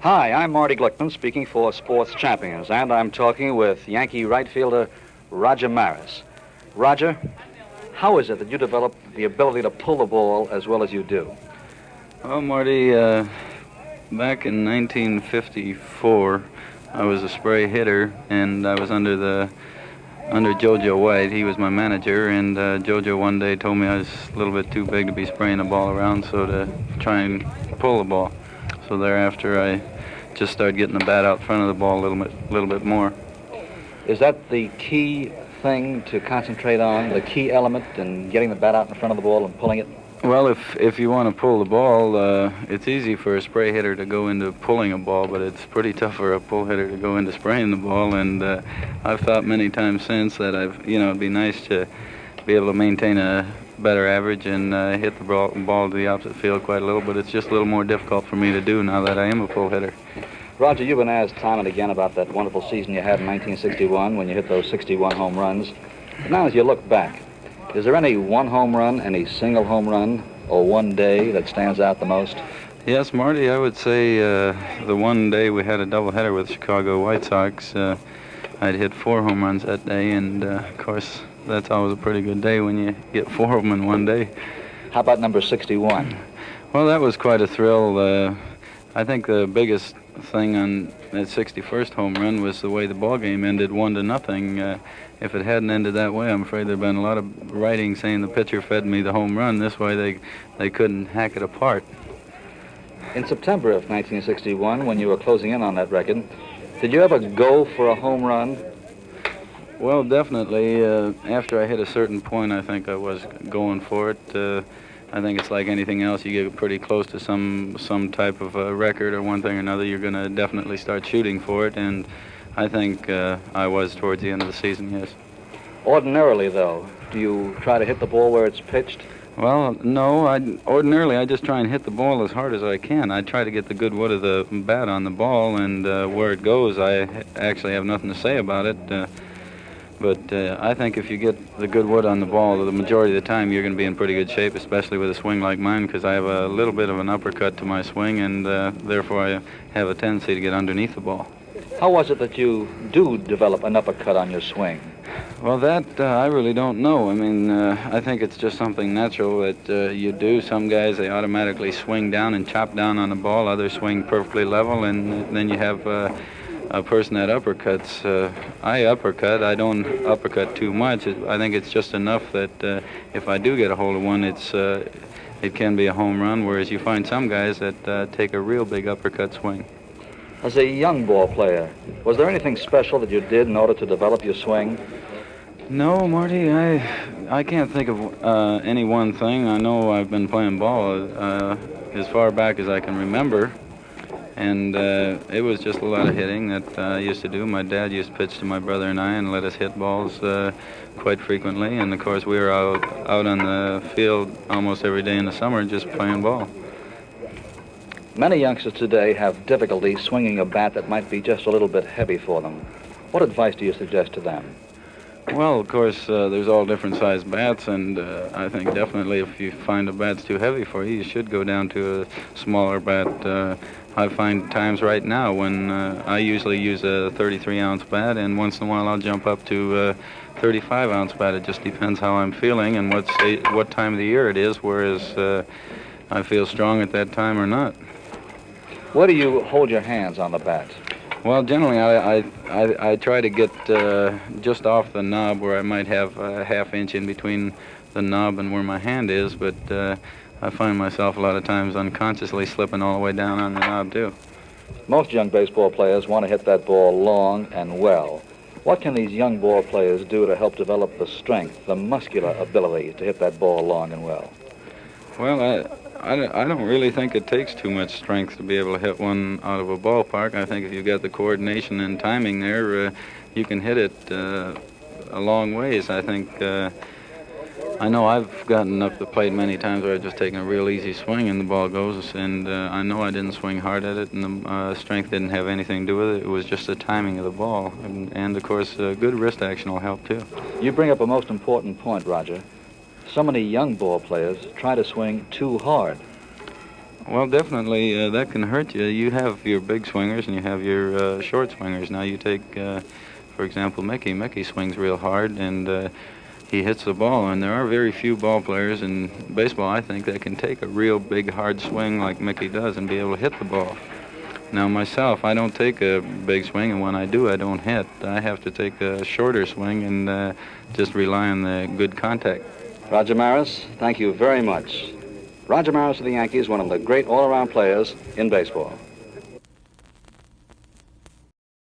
Hi, I'm Marty Glickman, speaking for Sports Champions, and I'm talking with Yankee right fielder Roger Maris. Roger, how is it that you developed the ability to pull the ball as well as you do? Well, Marty, back in 1954, I was a spray hitter, and I was under JoJo White. He was my manager, and JoJo one day told me I was a little bit too big to be spraying the ball around, so to try and pull the ball. So thereafter, I just started getting the bat out front of the ball a little bit more. Is that the key thing to concentrate on, the key element in getting the bat out in front of the ball and pulling it? Well, if you want to pull the ball, it's easy for a spray hitter to go into pulling a ball, but it's pretty tough for a pull hitter to go into spraying the ball. And I've thought many times since that it'd be nice to be able to maintain a better average and hit the ball to the opposite field quite a little, but it's just a little more difficult for me to do now that I am a pull hitter. Roger, you've been asked time and again about that wonderful season you had in 1961 when you hit those 61 home runs. But now as you look back, is there any one home run, any single home run, or one day that stands out the most? Yes, Marty, I would say the one day we had a doubleheader with the Chicago White Sox, I'd hit 4 home runs that day, and of course, that's always a pretty good day when you get 4 of them in one day. How about number 61? Well, that was quite a thrill. I think the biggest thing on that 61st home run was the way the ball game ended 1-0. If it hadn't ended that way, I'm afraid there'd been a lot of writing saying the pitcher fed me the home run. This way they couldn't hack it apart. In September of 1961, when you were closing in on that record, did you ever go for a home run? Well, definitely. After I hit a certain point, I think I was going for it. I think it's like anything else. You get pretty close to some type of a record or one thing or another, you're going to definitely start shooting for it, and I think I was towards the end of the season, yes. Ordinarily, though, do you try to hit the ball where it's pitched? Well, no. Ordinarily, I just try and hit the ball as hard as I can. I try to get the good wood of the bat on the ball, and where it goes, I actually have nothing to say about it. But I think if you get the good wood on the ball, the majority of the time you're going to be in pretty good shape, especially with a swing like mine, because I have a little bit of an uppercut to my swing, and therefore I have a tendency to get underneath the ball. How was it that you do develop an uppercut on your swing? Well, that I really don't know. I mean, I think it's just something natural that you do. Some guys, they automatically swing down and chop down on the ball. Others swing perfectly level, and then you have a person that uppercuts. I uppercut. I don't uppercut too much. I think it's just enough that if I do get a hold of one, it can be a home run, whereas you find some guys that take a real big uppercut swing. As a young ball player, was there anything special that you did in order to develop your swing? No, Marty, I can't think of any one thing. I know I've been playing ball as far back as I can remember, and it was just a lot of hitting that I used to do. My dad used to pitch to my brother and I and let us hit balls quite frequently, and of course we were out on the field almost every day in the summer just playing ball. Many youngsters today have difficulty swinging a bat that might be just a little bit heavy for them. What advice do you suggest to them? Well, of course, there's all different sized bats, and I think definitely if you find a bat's too heavy for you, you should go down to a smaller bat. I find times right now when I usually use a 33-ounce bat, and once in a while I'll jump up to a 35-ounce bat. It just depends how I'm feeling and what time of the year it is, whereas I feel strong at that time or not. Where do you hold your hands on the bat? Well, generally I try to get just off the knob where I might have a half inch in between the knob and where my hand is, but I find myself a lot of times unconsciously slipping all the way down on the knob too. Most young baseball players want to hit that ball long and well. What can these young ball players do to help develop the strength, the muscular ability to hit that ball long and well? Well, I don't really think it takes too much strength to be able to hit one out of a ballpark. I think if you've got the coordination and timing there, you can hit it a long ways. I think, I know I've gotten up the plate many times where I've just taken a real easy swing and the ball goes, and I know I didn't swing hard at it, and the strength didn't have anything to do with it. It was just the timing of the ball, and of course, good wrist action will help too. You bring up a most important point, Roger. So many young ball players try to swing too hard. Well, definitely that can hurt you. You have your big swingers and you have your short swingers. Now you take, for example, Mickey. Mickey swings real hard and he hits the ball. And there are very few ball players in baseball, I think, that can take a real big hard swing like Mickey does and be able to hit the ball. Now myself, I don't take a big swing, and when I do, I don't hit. I have to take a shorter swing and just rely on the good contact. Roger Maris, thank you very much. Roger Maris of the Yankees, one of the great all-around players in baseball.